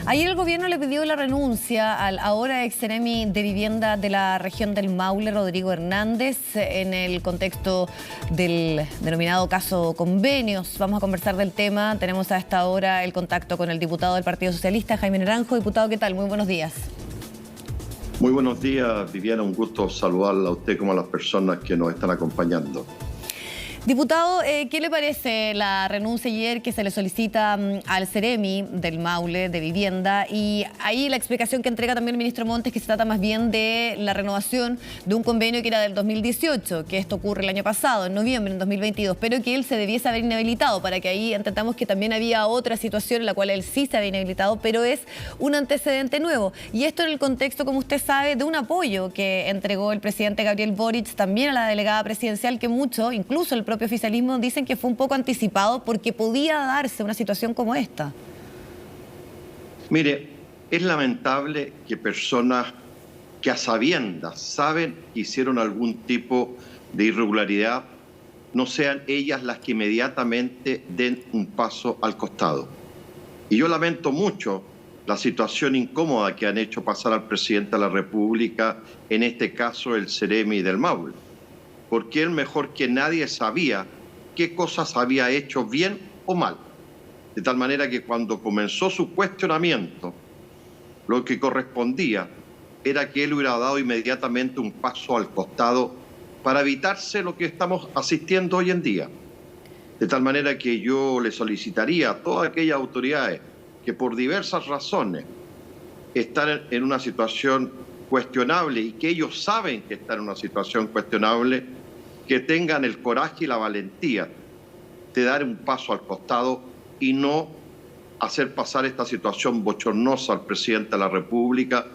Ayer el gobierno le pidió la renuncia al ahora ex Seremi de Vivienda de la región del Maule, Rodrigo Hernández, en el contexto del denominado caso Convenios. Vamos a conversar del tema. Tenemos a esta hora el contacto con el diputado del Partido Socialista, Jaime Naranjo. Diputado, ¿qué tal? Muy buenos días. Muy buenos días, Viviana. Un gusto saludarla a usted como a las personas que nos están acompañando. Diputado, ¿qué le parece la renuncia ayer que se le solicita al Seremi del Maule de Vivienda? Y ahí la explicación que entrega también el ministro Montes, que se trata más bien de la renovación de un convenio que era del 2018, que esto ocurre el año pasado, en noviembre, en 2022, pero que él se debiese haber inhabilitado, para que ahí entendamos que también había otra situación en la cual él sí se había inhabilitado, pero es un antecedente nuevo. Y esto en el contexto, como usted sabe, de un apoyo que entregó el presidente Gabriel Boric también a la delegada presidencial, que mucho, incluso el propio oficialismo, dicen que fue un poco anticipado porque podía darse una situación como esta. Mire, es lamentable que personas que a sabiendas saben que hicieron algún tipo de irregularidad no sean ellas las que inmediatamente den un paso al costado. Y yo lamento mucho la situación incómoda que han hecho pasar al presidente de la República, en este caso el Seremi del Maule, porque él mejor que nadie sabía qué cosas había hecho bien o mal. De tal manera que cuando comenzó su cuestionamiento, lo que correspondía era que él hubiera dado inmediatamente un paso al costado para evitarse lo que estamos asistiendo hoy en día. De tal manera que yo le solicitaría a todas aquellas autoridades que por diversas razones están en una situación cuestionable y que ellos saben que están en una situación cuestionable, que tengan el coraje y la valentía de dar un paso al costado y no hacer pasar esta situación bochornosa al presidente de la República,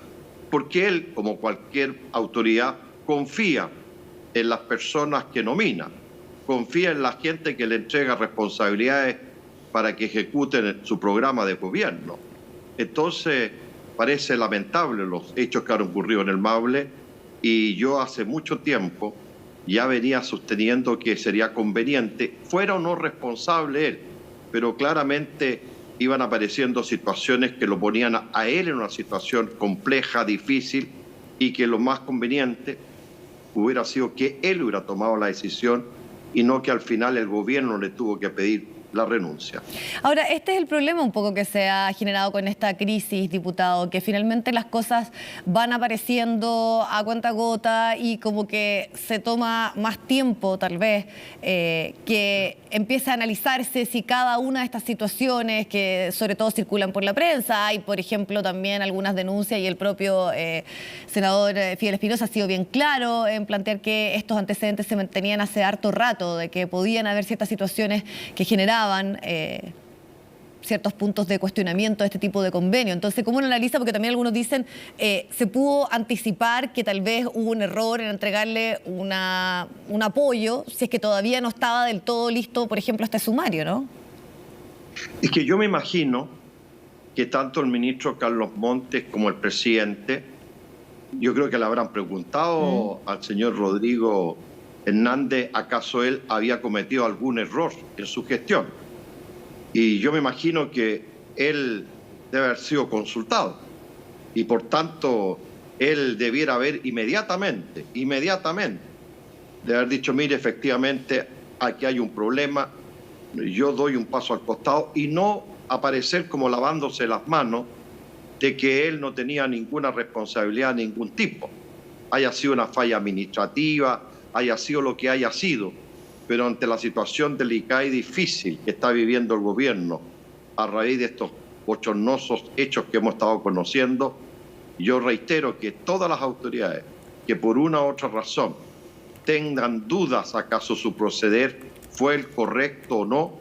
porque él, como cualquier autoridad, confía en las personas que nomina, confía en la gente que le entrega responsabilidades para que ejecuten su programa de gobierno. Entonces, parece lamentable los hechos que han ocurrido en el Maule, y yo hace mucho tiempo ya venía sosteniendo que sería conveniente, fuera o no responsable él, pero claramente iban apareciendo situaciones que lo ponían a él en una situación compleja, difícil, y que lo más conveniente hubiera sido que él hubiera tomado la decisión y no que al final el gobierno le tuvo que pedir la renuncia. Ahora, este es el problema un poco que se ha generado con esta crisis, diputado, que finalmente las cosas van apareciendo a cuentagota y como que se toma más tiempo, tal vez, que empiece a analizarse si cada una de estas situaciones que sobre todo circulan por la prensa, hay, por ejemplo, también algunas denuncias, y el propio senador Fidel Espinosa ha sido bien claro en plantear que estos antecedentes se mantenían hace harto rato, de que podían haber ciertas situaciones que generaban ciertos puntos de cuestionamiento de este tipo de convenio. Entonces, ¿cómo lo analiza? Porque también algunos dicen se pudo anticipar que tal vez hubo un error en entregarle un apoyo, si es que todavía no estaba del todo listo, por ejemplo, este sumario, ¿no? Es que yo me imagino que tanto el ministro Carlos Montes como el presidente, yo creo que le habrán preguntado al señor Rodrigo Hernández acaso él había cometido algún error en su gestión. Y yo me imagino que él debe haber sido consultado. Y por tanto, él debiera haber inmediatamente, de haber dicho, mire, efectivamente, aquí hay un problema, yo doy un paso al costado, y no aparecer como lavándose las manos de que él no tenía ninguna responsabilidad de ningún tipo. Haya sido una falla administrativa, haya sido lo que haya sido, pero ante la situación delicada y difícil que está viviendo el gobierno a raíz de estos bochornosos hechos que hemos estado conociendo, yo reitero que todas las autoridades que por una u otra razón tengan dudas acaso su proceder fue el correcto o no,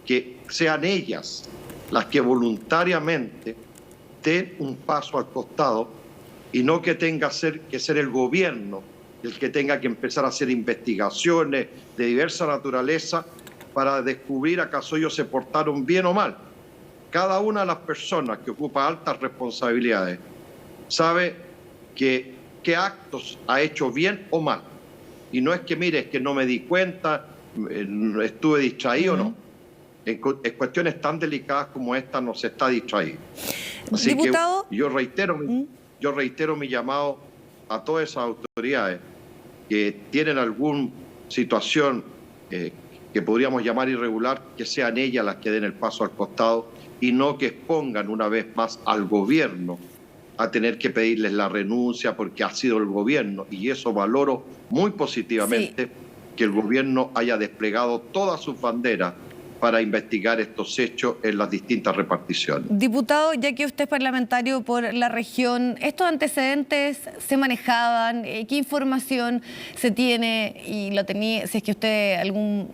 que sean ellas las que voluntariamente den un paso al costado y no que tenga que ser el gobierno el que tenga que empezar a hacer investigaciones de diversa naturaleza para descubrir acaso ellos se portaron bien o mal. Cada una de las personas que ocupa altas responsabilidades sabe qué actos ha hecho bien o mal. Y no es que, mire, es que no me di cuenta, estuve distraído, no. En cuestiones tan delicadas como esta no se está distraído. Así Diputado, que yo reitero mi llamado a todas esas autoridades que tienen alguna situación que podríamos llamar irregular, que sean ellas las que den el paso al costado y no que expongan una vez más al gobierno a tener que pedirles la renuncia porque ha sido el gobierno. Y eso valoro muy positivamente, que el gobierno haya desplegado todas sus banderas para investigar estos hechos en las distintas reparticiones. diputado, ya que usted es parlamentario por la región, ¿estos antecedentes se manejaban? ¿Qué información se tiene? Y lo tenía, si es que usted algún,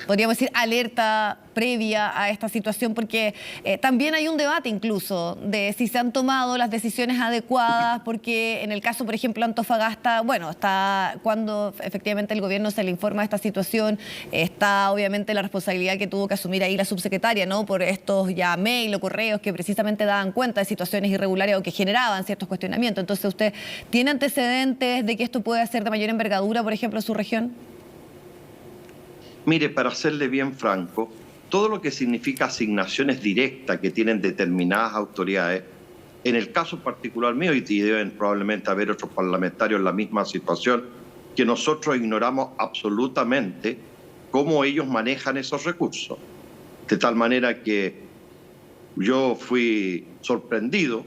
podríamos decir, alerta previa a esta situación, porque también hay un debate incluso de si se han tomado las decisiones adecuadas, porque en el caso, por ejemplo, Antofagasta, bueno, está cuando efectivamente el gobierno se le informa de esta situación, está obviamente la responsabilidad que tuvo que asumir ahí la subsecretaria, ¿no? Por estos ya mail o correos que precisamente daban cuenta de situaciones irregulares o que generaban ciertos cuestionamientos. Entonces, ¿usted tiene antecedentes de que esto puede ser de mayor envergadura, por ejemplo, en su región? Mire, para serle bien franco, todo lo que significa asignaciones directas que tienen determinadas autoridades, en el caso particular mío, y deben probablemente haber otros parlamentarios en la misma situación, que nosotros ignoramos absolutamente cómo ellos manejan esos recursos. De tal manera que yo fui sorprendido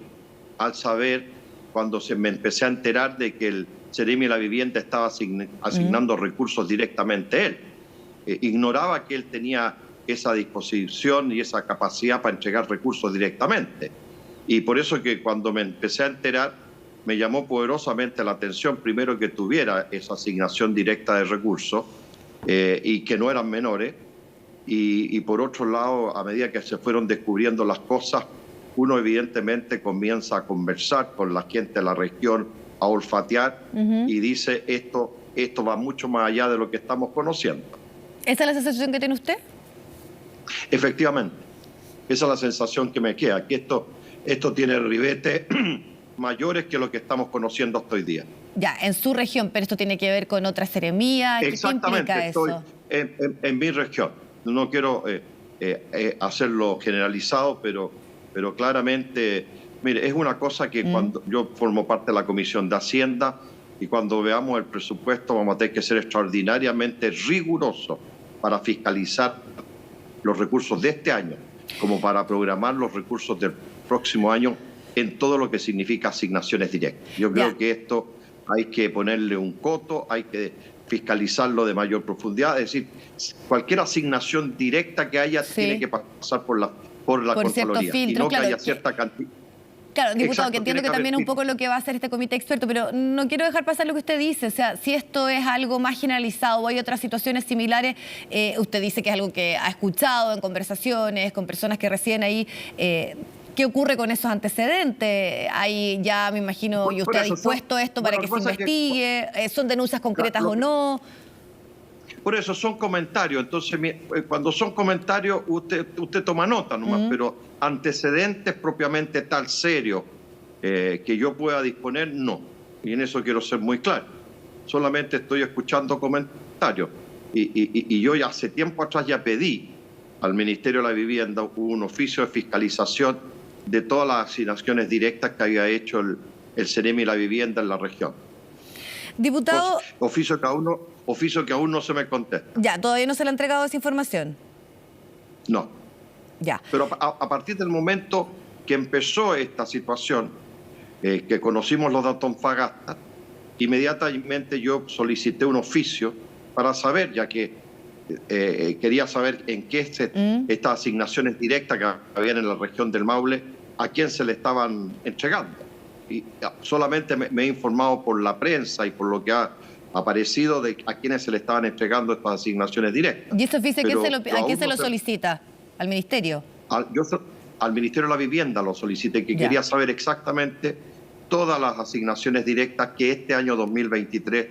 al saber, cuando me empecé a enterar de que el Ceremi de la Vivienda estaba asignando recursos directamente a él. Ignoraba que él tenía esa disposición y esa capacidad para entregar recursos directamente. Y por eso que cuando me empecé a enterar, me llamó poderosamente la atención, primero, que tuviera esa asignación directa de recursos y que no eran menores. Y por otro lado, a medida que se fueron descubriendo las cosas, uno evidentemente comienza a conversar con la gente de la región, a olfatear y dice, esto va mucho más allá de lo que estamos conociendo. ¿Esa es la sensación que tiene usted? Efectivamente, esa es la sensación que me queda, que esto tiene ribetes mayores que lo que estamos conociendo hasta hoy día. Ya, en su región, pero esto tiene que ver con otra seremía. ¿Qué implica eso? Estoy en mi región. No quiero hacerlo generalizado, pero claramente, mire, es una cosa que cuando yo formo parte de la Comisión de Hacienda y cuando veamos el presupuesto vamos a tener que ser extraordinariamente rigurosos para fiscalizar los recursos de este año, como para programar los recursos del próximo año en todo lo que significa asignaciones directas. Yo creo que esto hay que ponerle un coto, hay que fiscalizarlo de mayor profundidad, es decir, cualquier asignación directa que haya tiene que pasar por la Contraloría, filtro, y no que haya cierta cantidad. Claro, diputado, que entiendo que también es un poco lo que va a hacer este comité experto, pero no quiero dejar pasar lo que usted dice. O sea, si esto es algo más generalizado o hay otras situaciones similares, usted dice que es algo que ha escuchado en conversaciones con personas que residen ahí. ¿Qué ocurre con esos antecedentes? Ahí ya me imagino, y usted ha dispuesto esto para que se investigue. ¿Son denuncias concretas o no? Por eso son comentarios. Entonces, cuando son comentarios, usted toma nota nomás, pero antecedentes propiamente tal serio que yo pueda disponer, no. Y en eso quiero ser muy claro. Solamente estoy escuchando comentarios. Y yo ya hace tiempo atrás ya pedí al Ministerio de la Vivienda un oficio de fiscalización de todas las asignaciones directas que había hecho el Ceremi de la Vivienda en la región. Diputado... Oficio que aún no se me contesta. Ya, ¿todavía no se le ha entregado esa información? No. Ya. Pero a partir del momento que empezó esta situación, que conocimos los de Antofagasta, inmediatamente yo solicité un oficio para saber, ya que quería saber en qué estas asignaciones directas que habían en la región del Maule, a quién se le estaban entregando. Y solamente me he informado por la prensa y por lo que ha aparecido de a quienes se le estaban entregando estas asignaciones directas. ¿Y ese oficio a quién se lo solicita? ¿Al Ministerio? Al Ministerio de la Vivienda lo solicité, que quería saber exactamente todas las asignaciones directas que este año 2023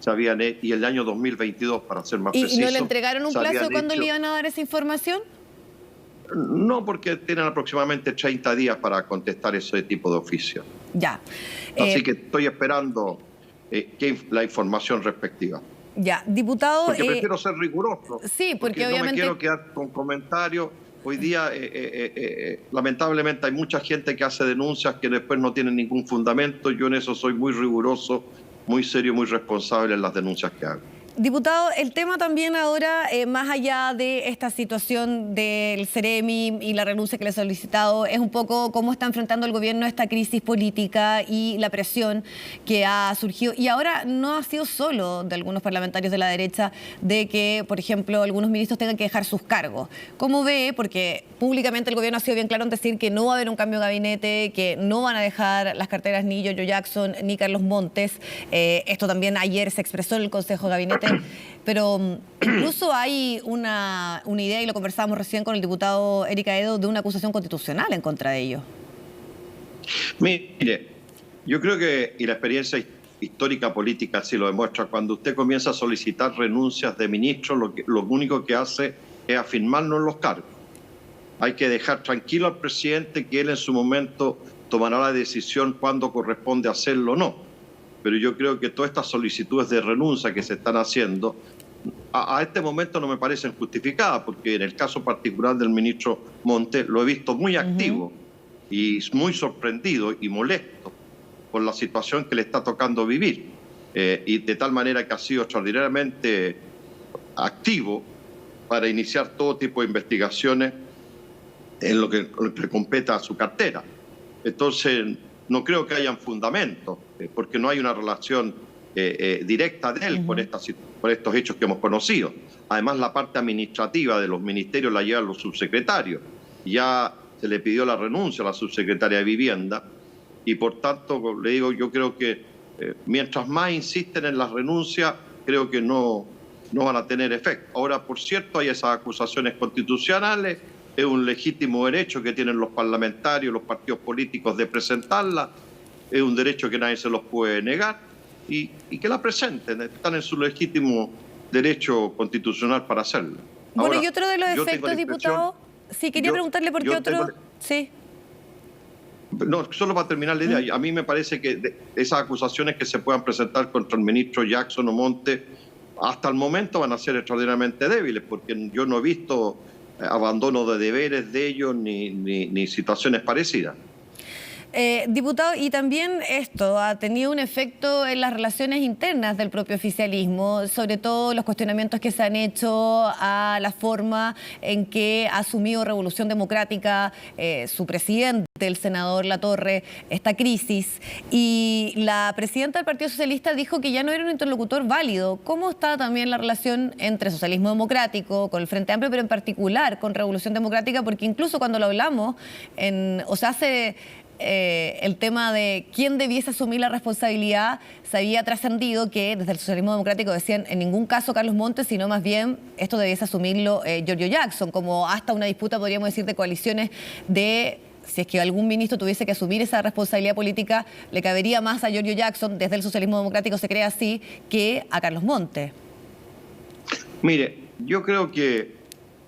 se habían hecho, y el año 2022, para ser más preciso. ¿Y no le entregaron un plazo de cuándo le iban a dar esa información? No, porque tienen aproximadamente 30 días para contestar ese tipo de oficio. Ya. Así que estoy esperando la información respectiva. Ya, diputado... Porque prefiero ser riguroso. Sí, porque obviamente... No me quiero quedar con comentarios Hoy día, lamentablemente, hay mucha gente que hace denuncias que después no tienen ningún fundamento. Yo en eso soy muy riguroso, muy serio, muy responsable en las denuncias que hago. Diputado, el tema también ahora, más allá de esta situación del Ceremi y la renuncia que le he solicitado, es un poco cómo está enfrentando el gobierno esta crisis política y la presión que ha surgido. Y ahora no ha sido solo de algunos parlamentarios de la derecha de que, por ejemplo, algunos ministros tengan que dejar sus cargos. ¿Cómo ve? Porque públicamente el gobierno ha sido bien claro en decir que no va a haber un cambio de gabinete, que no van a dejar las carteras ni Giorgio Jackson ni Carlos Montes. Esto también ayer se expresó en el Consejo de Gabinete. Pero incluso hay una idea, y lo conversábamos recién con el diputado Eric Aedo, de una acusación constitucional en contra de ellos. Mire, yo creo que, y la experiencia histórica política así lo demuestra, cuando usted comienza a solicitar renuncias de ministros, lo único que hace es afirmarnos los cargos. Hay que dejar tranquilo al presidente que él en su momento tomará la decisión cuándo corresponde hacerlo o no. Pero yo creo que todas estas solicitudes de renuncia que se están haciendo, a este momento no me parecen justificadas, porque en el caso particular del ministro Montes lo he visto muy activo y muy sorprendido y molesto por la situación que le está tocando vivir. Y de tal manera que ha sido extraordinariamente activo para iniciar todo tipo de investigaciones en lo que le compete a su cartera. Entonces, no creo que hayan fundamentos, porque no hay una relación directa de él por estos hechos que hemos conocido. Además, la parte administrativa de los ministerios la llevan los subsecretarios. Ya se le pidió la renuncia a la subsecretaria de Vivienda y, por tanto, le digo, yo creo que mientras más insisten en las renuncias, creo que no van a tener efecto. Ahora, por cierto, hay esas acusaciones constitucionales. Es un legítimo derecho que tienen los parlamentarios, los partidos políticos de presentarla. Es un derecho que nadie se los puede negar y que la presenten. Están en su legítimo derecho constitucional para hacerlo. Bueno, ahora, y otro de los efectos, diputado, sí, quería preguntarle por qué otro... Sí. No, solo para terminar la idea, a mí me parece que esas acusaciones que se puedan presentar contra el ministro Jackson o Montes, hasta el momento van a ser extraordinariamente débiles, porque yo no he visto abandono de deberes de ellos ni situaciones parecidas. Diputado, y también esto ha tenido un efecto en las relaciones internas del propio oficialismo, sobre todo los cuestionamientos que se han hecho a la forma en que ha asumido Revolución Democrática su presidente, el senador Latorre, esta crisis. Y la presidenta del Partido Socialista dijo que ya no era un interlocutor válido. ¿Cómo está también la relación entre socialismo democrático, con el Frente Amplio, pero en particular con Revolución Democrática? Porque incluso cuando lo hablamos, o se hace... el tema de quién debiese asumir la responsabilidad, se había trascendido que desde el socialismo democrático decían en ningún caso Carlos Montes, sino más bien esto debiese asumirlo Giorgio Jackson, como hasta una disputa, podríamos decir, de coaliciones de si es que algún ministro tuviese que asumir esa responsabilidad política, le cabería más a Giorgio Jackson, desde el socialismo democrático se cree así, que a Carlos Montes. Mire, yo creo que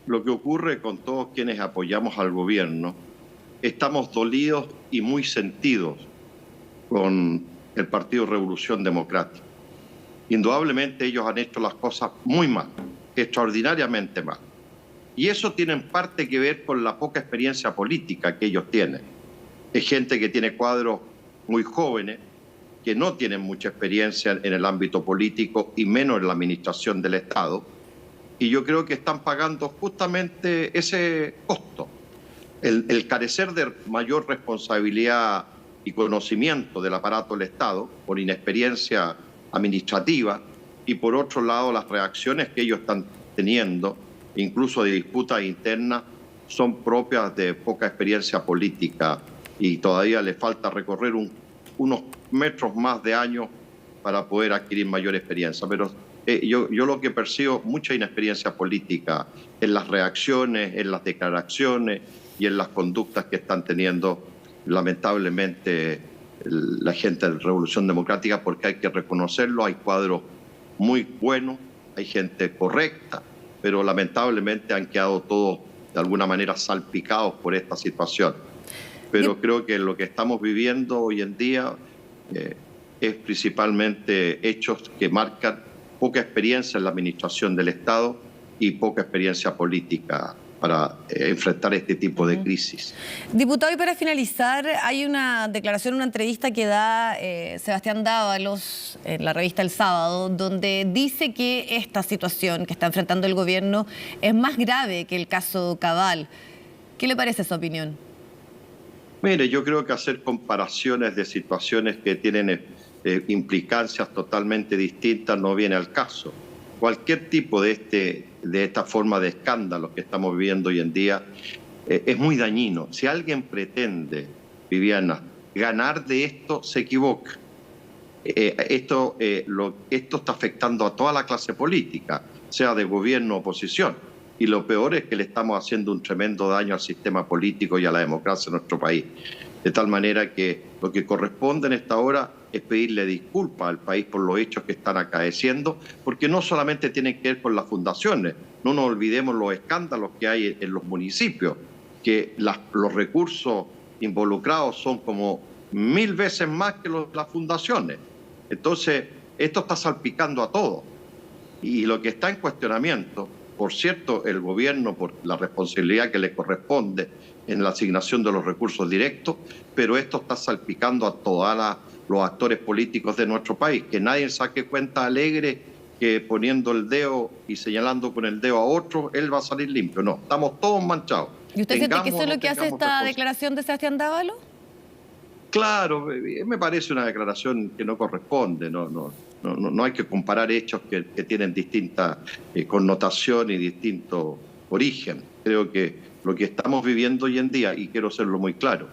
lo que ocurre con todos quienes apoyamos al gobierno, estamos dolidos y muy sentidos con el Partido Revolución Democrática. Indudablemente ellos han hecho las cosas muy mal, extraordinariamente mal. Y eso tiene en parte que ver con la poca experiencia política que ellos tienen. Es gente que tiene cuadros muy jóvenes, que no tienen mucha experiencia en el ámbito político y menos en la administración del Estado. Y yo creo que están pagando justamente ese costo. El carecer de mayor responsabilidad y conocimiento del aparato del Estado por inexperiencia administrativa y por otro lado las reacciones que ellos están teniendo, incluso de disputas internas, son propias de poca experiencia política y todavía les falta recorrer unos metros más de años para poder adquirir mayor experiencia. Pero yo lo que percibo, mucha inexperiencia política en las reacciones, en las declaraciones y en las conductas que están teniendo lamentablemente la gente de la Revolución Democrática, porque hay que reconocerlo, hay cuadros muy buenos, hay gente correcta, pero lamentablemente han quedado todos de alguna manera salpicados por esta situación. Pero creo que lo que estamos viviendo hoy en día es principalmente hechos que marcan poca experiencia en la administración del Estado y poca experiencia política enfrentar este tipo de crisis. Diputado, y para finalizar, hay una declaración, una entrevista que da Sebastián Dávalos en la revista El Sábado, donde dice que esta situación que está enfrentando el gobierno es más grave que el caso Cabal. ¿Qué le parece esa opinión? Mire, yo creo que hacer comparaciones de situaciones que tienen implicancias totalmente distintas no viene al caso. Cualquier tipo de esta forma de escándalo que estamos viviendo hoy en día es muy dañino. Si alguien pretende, Viviana, ganar de esto, se equivoca. Esto está afectando a toda la clase política, sea de gobierno o oposición. Y lo peor es que le estamos haciendo un tremendo daño al sistema político y a la democracia en nuestro país. De tal manera que lo que corresponde en esta hora es pedirle disculpas al país por los hechos que están acaeciendo, porque no solamente tienen que ver con las fundaciones, no nos olvidemos los escándalos que hay en los municipios, que los recursos involucrados son como 1000 veces más que las fundaciones. Entonces, esto está salpicando a todos. Y lo que está en cuestionamiento, por cierto, el gobierno, por la responsabilidad que le corresponde en la asignación de los recursos directos, pero esto está salpicando a todos los actores políticos de nuestro país. Que nadie saque cuenta alegre que poniendo el dedo y señalando con el dedo a otro, él va a salir limpio. No, estamos todos manchados. ¿Y usted siente que eso es lo que hace esta declaración de Sebastián Dávalos? Claro, me parece una declaración que no corresponde. No hay que comparar hechos que tienen distinta connotación y distinto origen. Creo que lo que estamos viviendo hoy en día, y quiero serlo muy claro,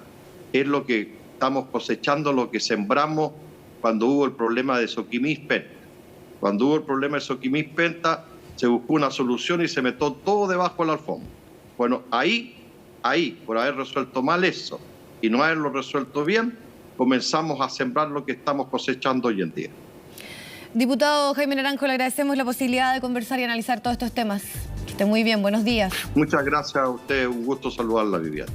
es lo que estamos cosechando, lo que sembramos cuando hubo el problema de Soquimich-Penta. Cuando hubo el problema de Soquimich-Penta, se buscó una solución y se metió todo debajo de la alfombra. Bueno, ahí, por haber resuelto mal eso y no haberlo resuelto bien, comenzamos a sembrar lo que estamos cosechando hoy en día. Diputado Jaime Naranjo, le agradecemos la posibilidad de conversar y analizar todos estos temas. Que esté muy bien, buenos días. Muchas gracias a usted, un gusto saludarla, Viviana.